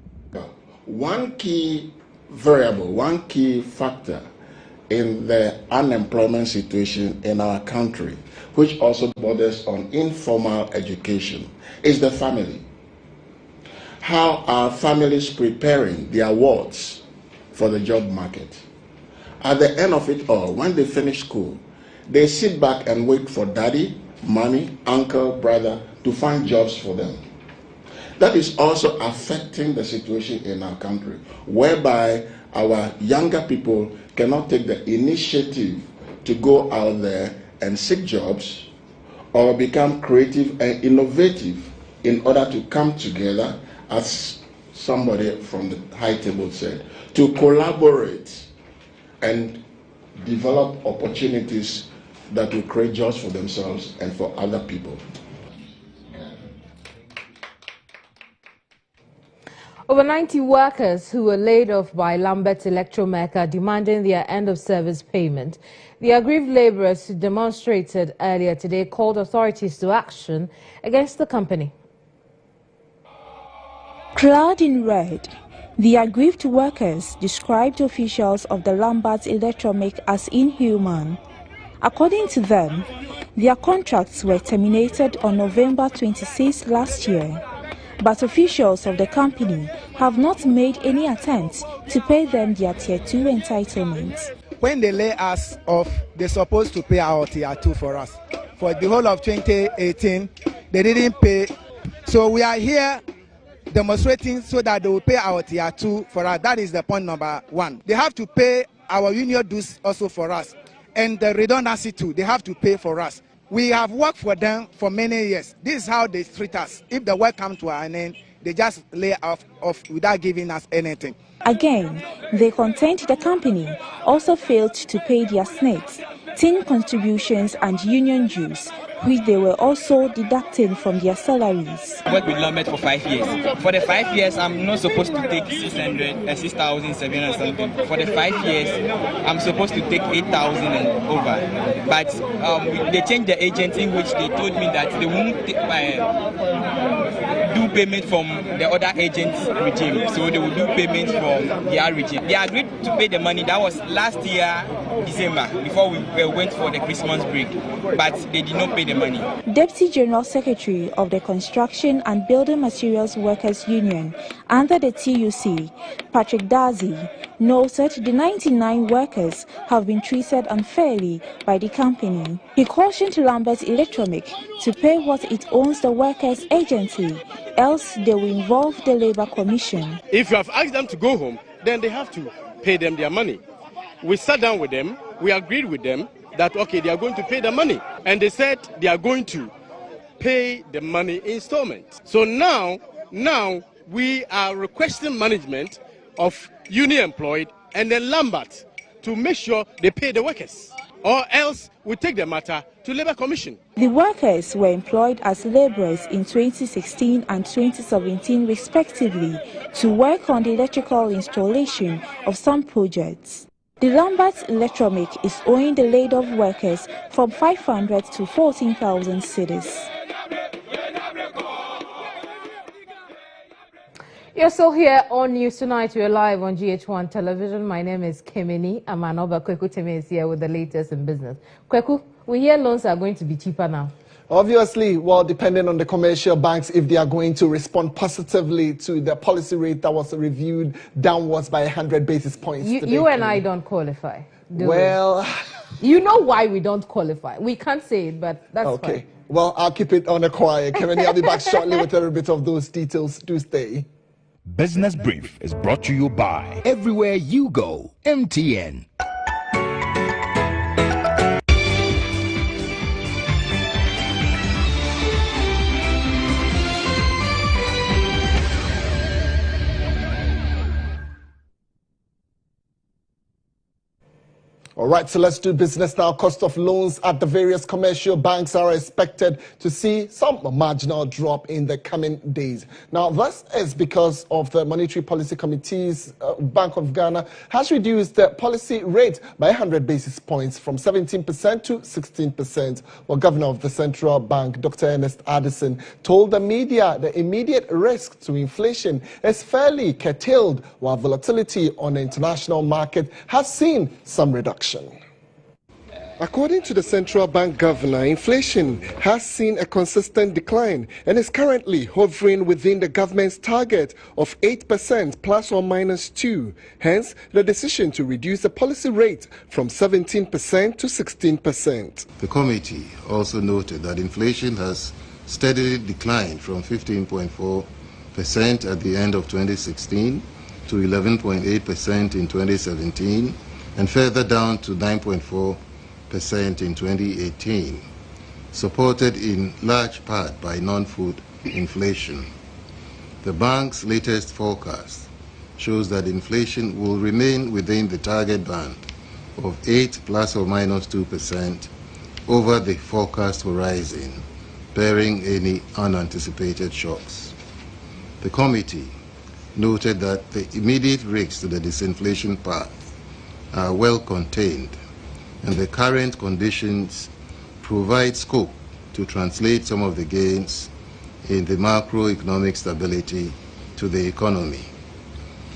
One key variable, one key factor in the unemployment situation in our country, which also borders on informal education, is the family. How are families preparing their wards for the job market? At the end of it all, when they finish school, they sit back and wait for daddy, mommy, uncle, brother to find jobs for them. That is also affecting the situation in our country, whereby our younger people cannot take the initiative to go out there and seek jobs or become creative and innovative in order to come together, as somebody from the high table said, to collaborate and develop opportunities that will create jobs for themselves and for other people. Over 90 workers who were laid off by Lambert Electromecha are demanding their end-of-service payment. The aggrieved labourers who demonstrated earlier today called authorities to action against the company. Clad in red, the aggrieved workers described officials of the Lambert Electromecha as inhuman. According to them, their contracts were terminated on November 26 last year. But officials of the company have not made any attempts to pay them their Tier 2 entitlements. When they lay us off, they're supposed to pay our Tier 2 for us. For the whole of 2018, they didn't pay. So we are here demonstrating so that they will pay our Tier 2 for us. That is the point number one. They have to pay our union dues also for us. And the redundancy too, they have to pay for us. We have worked for them for many years. This is how they treat us. If the work comes to an end, they just lay off without giving us anything. Again, they contend the company also failed to pay their SNET, tin contributions and union dues, which they were also deducting from their salaries. I worked with Lambert for 5 years. For the 5 years, I'm not supposed to take 6,700 something. For the 5 years, I'm supposed to take 8,000 and over. But they changed the agent in which they told me that they won't do payment from the other agent's regime. So they will do payment from their regime. They agreed to pay the money. That was last year. December before we went for the Christmas break, but they did not pay the money. Deputy General Secretary of the Construction and Building Materials Workers Union under the TUC, Patrick Dazi, noted the 99 workers have been treated unfairly by the company. He cautioned Lambert Electromech to pay what it owns the workers' agency, else they will involve the Labour Commission. If you have asked them to go home, then they have to pay them their money. We sat down with them, we agreed with them that, okay, they are going to pay the money. And they said they are going to pay the money installment. So now we are requesting management of Union Employed and then Lambert to make sure they pay the workers, or else we take the matter to Labour Commission. The workers were employed as labourers in 2016 and 2017 respectively to work on the electrical installation of some projects. The Lambert Electromech is owing the laid-off workers from 500 to 14,000 cedis. You're still here on News Tonight. We're live on GH1 television. My name is Keminni Amanor, but Kweku Teme is here with the latest in business. Kweku, we hear loans are going to be cheaper now. Obviously, well, depending on the commercial banks, if they are going to respond positively to the policy rate that was reviewed downwards by 100 basis points. You and I don't qualify. Well, you know why we don't qualify. We can't say it, but that's okay. fine. Well, I'll keep it on the quiet. Keminni, I'll be back shortly with a little bit of those details. Do stay. Business Brief is brought to you by Everywhere You Go, MTN. All right, so let's do business now. Cost of loans at the various commercial banks are expected to see some marginal drop in the coming days. Now, this is because of the Monetary Policy Committee's Bank of Ghana has reduced the policy rate by 100 basis points from 17% to 16%. Well, Governor of the Central Bank, Dr. Ernest Addison, told the media the immediate risk to inflation is fairly curtailed, while volatility on the international market has seen some reduction. According to the central bank governor, inflation has seen a consistent decline and is currently hovering within the government's target of 8% plus or minus 2. Hence, the decision to reduce the policy rate from 17% to 16%. The committee also noted that inflation has steadily declined from 15.4% at the end of 2016 to 11.8% in 2017 and further down to 9.4% in 2018, supported in large part by non-food inflation. The bank's latest forecast shows that inflation will remain within the target band of 8 plus or minus 2% over the forecast horizon, bearing any unanticipated shocks. The committee noted that the immediate risks to the disinflation path are well contained, and the current conditions provide scope to translate some of the gains in the macroeconomic stability to the economy.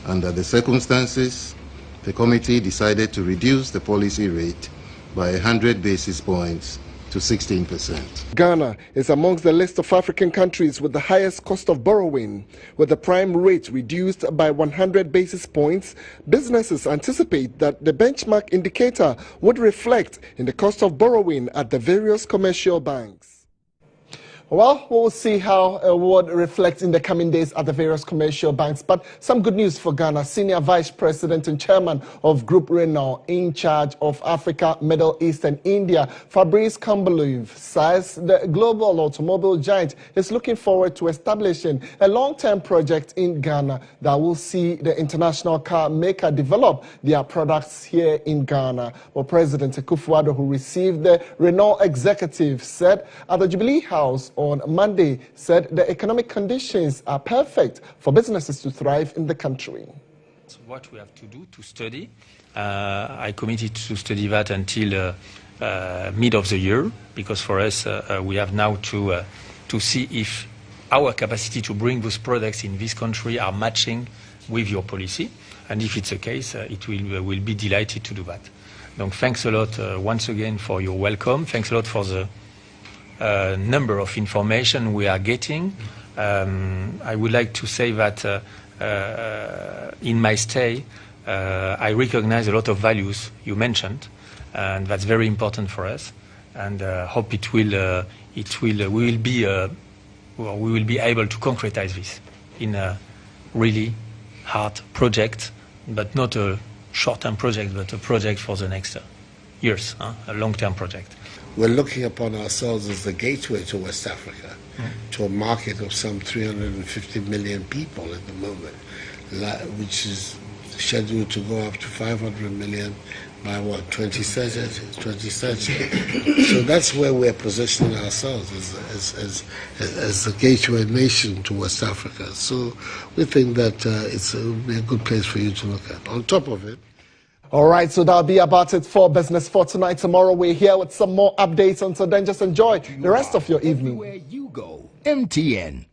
Under the circumstances, the committee decided to reduce the policy rate by 100 basis points to 16%. Ghana is amongst the list of African countries with the highest cost of borrowing. With the prime rate reduced by 100 basis points, businesses anticipate that the benchmark indicator would reflect in the cost of borrowing at the various commercial banks. Well, we'll see how it would reflect in the coming days at the various commercial banks. But some good news for Ghana. Senior Vice President and Chairman of Group Renault in charge of Africa, Middle East and India, Fabrice Kambalouv, says the global automobile giant is looking forward to establishing a long-term project in Ghana that will see the international car maker develop their products here in Ghana. Well, President Akufo-Addo, who received the Renault executive, said at the Jubilee House on Monday, said the economic conditions are perfect for businesses to thrive in the country. What we have to do to study, I committed to study that until mid of the year, because for us we have now to see if our capacity to bring those products in this country are matching with your policy, and if it's the case, it will be delighted to do that. Donc thanks a lot once again for your welcome. Thanks a lot for the number of information we are getting. I would like to say that in my stay, I recognize a lot of values you mentioned, and that's very important for us. And hope we will be able to concretize this in a really hard project, but not a short-term project, but a project for the next years, a long-term project. We're looking upon ourselves as the gateway to West Africa, to a market of some 350 million people at the moment, which is scheduled to go up to 500 million by 2030. So that's where we're positioning ourselves as the gateway nation to West Africa. So we think that it will be a good place for you to look at. On top of it, all right, so that'll be about it for Business for tonight. Tomorrow we're here with some more updates. Until then, just enjoy the rest of your evening. Everywhere you go, MTN.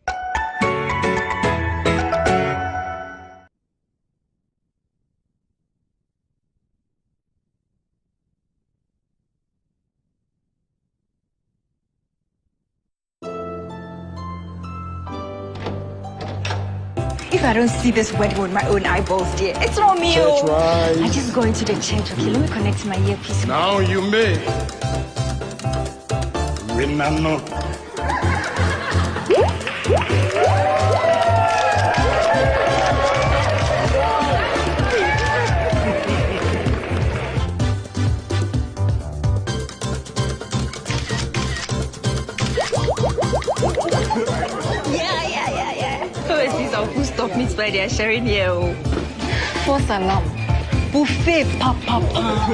If I don't see this wedding with my own eyeballs, dear, it's not me. Church right. I just go into the church. Okay, let me connect my earpiece. Now you may. Remember. Who stop meets by their sharing here? False alarm. Buffet, papa.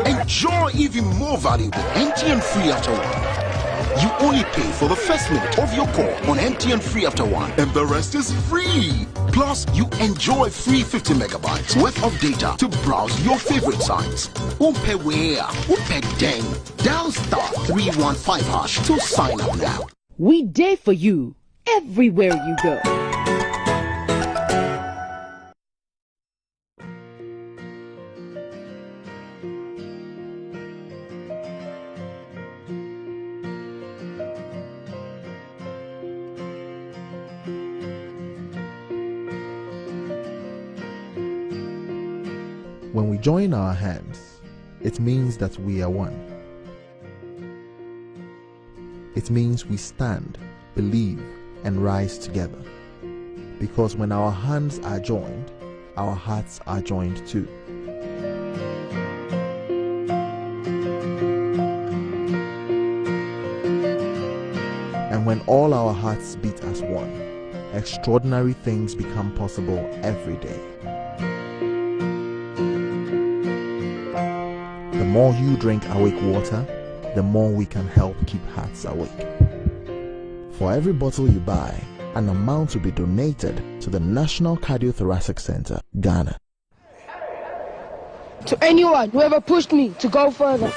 Enjoy even more value with MTN Free After One. You only pay for the first minute of your call on MTN Free After One, and the rest is free. Plus, you enjoy free 50 megabytes worth of data to browse your favorite sites. Umpe where? Umpe deng. Dial *315# to sign up now. We day for you everywhere you go. When we join our hands, it means that we are one. It means we stand, believe, and rise together. Because when our hands are joined, our hearts are joined too. And when all our hearts beat as one, extraordinary things become possible every day. The more you drink awake water, the more we can help keep hearts awake. For every bottle you buy, an amount will be donated to the National Cardiothoracic Center, Ghana. To anyone who ever pushed me to go further.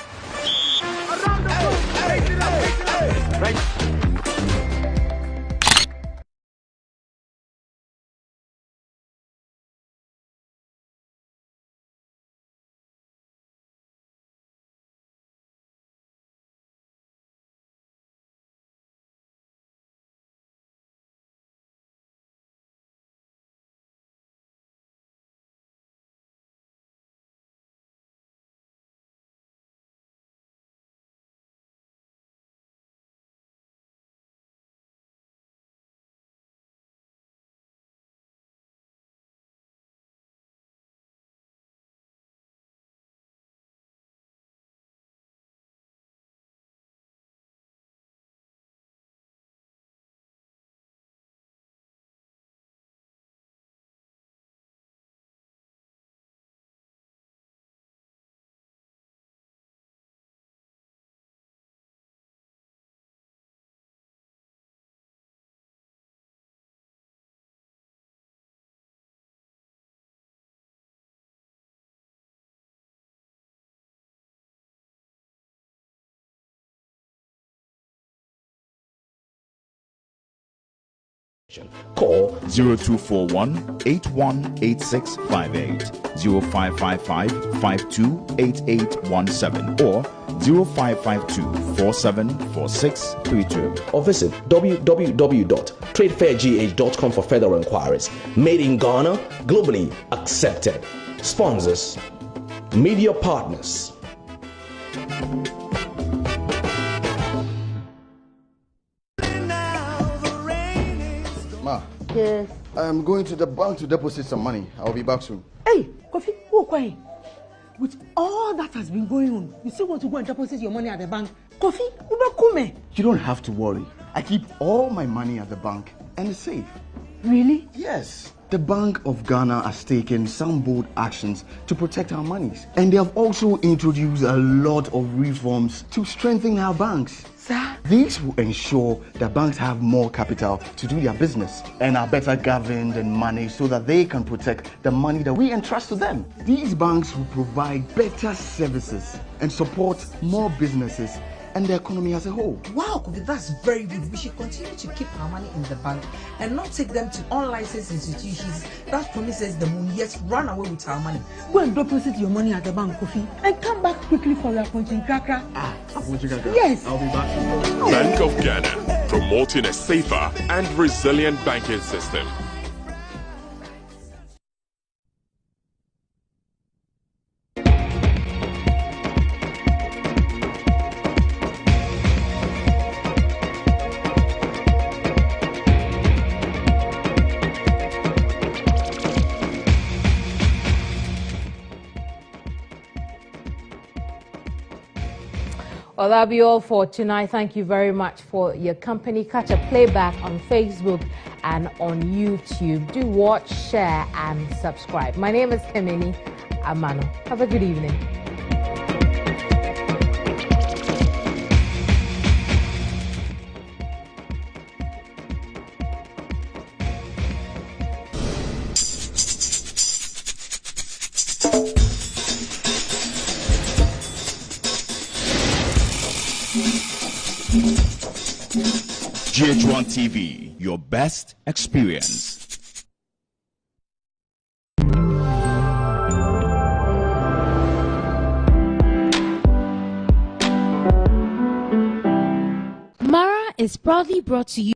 petition. Call 0241 818658, 0555 528817 or 0552 474632. Or visit www.tradefairgh.com for further inquiries. Made in Ghana, globally accepted. Sponsors, media partners. Ma, Yes. I'm going to the bank to deposit some money. I'll be back soon. Hey, Kofi, walk away. With all that has been going on, you still want to go and deposit your money at the bank? Kofi, Ubakume. You don't have to worry. I keep all my money at the bank and it's safe. Really? Yes. The Bank of Ghana has taken some bold actions to protect our monies. And they have also introduced a lot of reforms to strengthen our banks. Sir? These will ensure that banks have more capital to do their business and are better governed and managed so that they can protect the money that we entrust to them. These banks will provide better services and support more businesses and the economy as a whole. Wow, Kofi, that's very good. We should continue to keep our money in the bank and not take them to unlicensed institutions that promises the moon, yet run away with our money. Go and deposit your money at the bank, Kofi, and come back quickly for your punching cracker. Yes. I'll be back. Bank of Ghana, promoting a safer and resilient banking system. Well, that'll be all for tonight. Thank you very much for your company. Catch a playback on Facebook and on YouTube. Do watch, share, and subscribe. My name is Keminni Amanor. Have a good evening. GH1 TV, your best experience. Mara is proudly brought to you